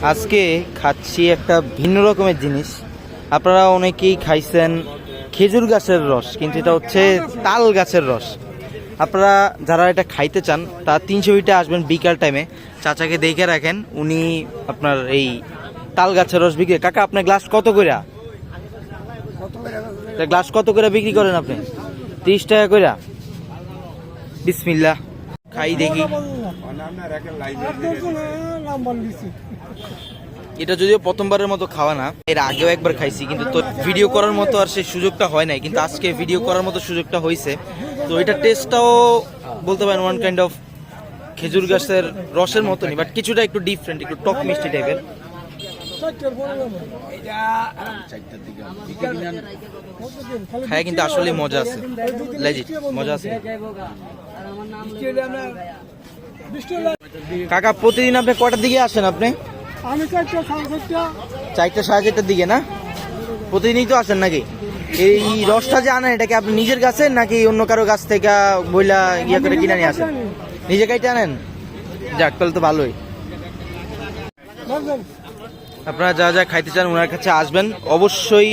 আজকে খাচ্ছি একটা ভিন্ন রকমের জিনিস। আপনারা অনেকেই খাইছেন খেজুর গাছের রস, কিন্তু এটা হচ্ছে তাল গাছের রস। আপনারা যারা এটা খাইতে চান তারা 300 আসবেন বিকাল টাইমে। চাচাকে দেখে রাখেন, উনি আপনার এই তাল গাছের রস বিক্রি। কাকা, আপনার গ্লাস কত করে? গ্লাস কত করে বিক্রি করেন আপনি? 30 টাকা করে। বিসমিল্লাহ, খাই দেখি। এটা যদিও প্রথমবারের মতো খাওয়া না, এর আগেও একবার খাইছি, কিন্তু তো ভিডিও করার মতো আর সেই সুযোগটা হয় নাই। কিন্তু আজকে ভিডিও করার মতো সুযোগটা হয়েছে। তো এটা টেস্টটাও বলতে পারেন ওয়ান কাইন্ড অফ খেজুর গাছের রসের মতনই, বাট কিছুটা একটু ডিফারেন্ট, একটু টক মিষ্টি টাইপের। হ্যাঁ, কিন্তু আসলে মজা আছে, লেজিট মজা আছে। কাকা, প্রতিদিন আপনি কটার দিকে আসেন? আপনি? আমি 4টা, 4:30। 4টা, 4:30টার দিকে না? প্রতিদিনই তো আসেন নাকি? এই রসটা যে আনেন, এটা কি আপনি নিজের গাছে নাকি অন্য কারো গাছ থেকে বইলা ইয়া করে কিনে নিয়ে আসেন? নিজে কাইটে আনেন? যাক, তাহলে তো ভালোই। আপনারা যা যা খাইতে চান ওনার কাছে আসবেন অবশ্যই।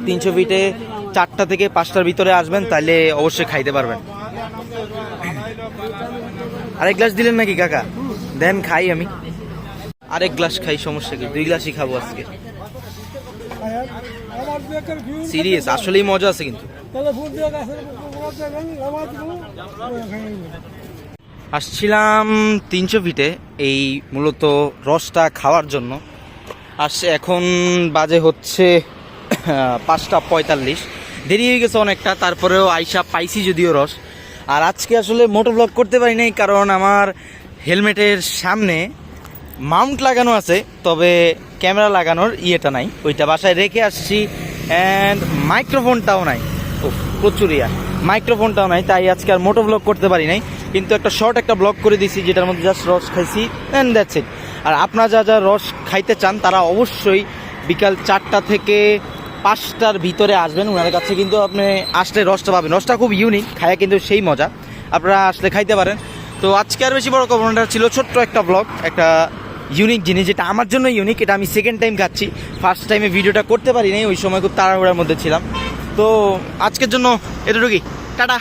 300 ফিটে 4টা থেকে 5টার ভিতরে আসবেন, তাহলে অবশ্যই খাইতে পারবেন। আরেক গ্লাস দিলেন নাকি কাকা? দেন খাই আমি। আরেক গ্লাস খাই, সমস্যা কি? 2 গ্লাসই খাবো আজকে। সিরিয়াস, আসলেই মজা আছে কিন্তু। আসছিলাম 300 ফিটে এই মূলত রসটা খাওয়ার জন্য। আসছে এখন বাজে হচ্ছে 5:45। দেরি হয়ে গেছে অনেকটা, তারপরেও আইসা পাইছি যদিও রস। আর আজকে আসলে মোটো ব্লগ করতে পারি নাই, কারণ আমার হেলমেটের সামনে মাউন্ট লাগানো আছে, তবে ক্যামেরা লাগানোর ইয়েটা নাই, ওইটা বাসায় রেখে আসছি। অ্যান্ড মাইক্রোফোনটাও নাই, প্রচুর মাইক্রোফোনটাও নাই, তাই আজকে আর মোটো ব্লগ করতে পারি নাই। কিন্তু একটা শর্ট একটা ব্লগ করে দিছি, যেটার মধ্যে জাস্ট রস খাইছি, অ্যান্ড দ্যাটস ইট। আর আপনারা যা যা রস খাইতে চান তারা অবশ্যই বিকাল 4টা থেকে 5টার ভিতরে আসবেন ওনার কাছে। কিন্তু আপনি আসলে রসটা পাবেন, রসটা খুব ইউনিক, খায়া কিন্তু সেই মজা। আপনারা আসলে খাইতে পারেন। তো আজকে আর বেশি বড় কভারটা ছিল ছোট্ট একটা ব্লগ, একটা ইউনিক জিনিস, যেটা আমার জন্য ইউনিক। এটা আমি সেকেন্ড টাইম খাচ্ছি, ফার্স্ট টাইমে ভিডিওটা করতে পারি নাই, ওই সময় খুব তাড়াহুড়ার মধ্যে ছিলাম। তো আজকের জন্য এতটুকুই, টাটা।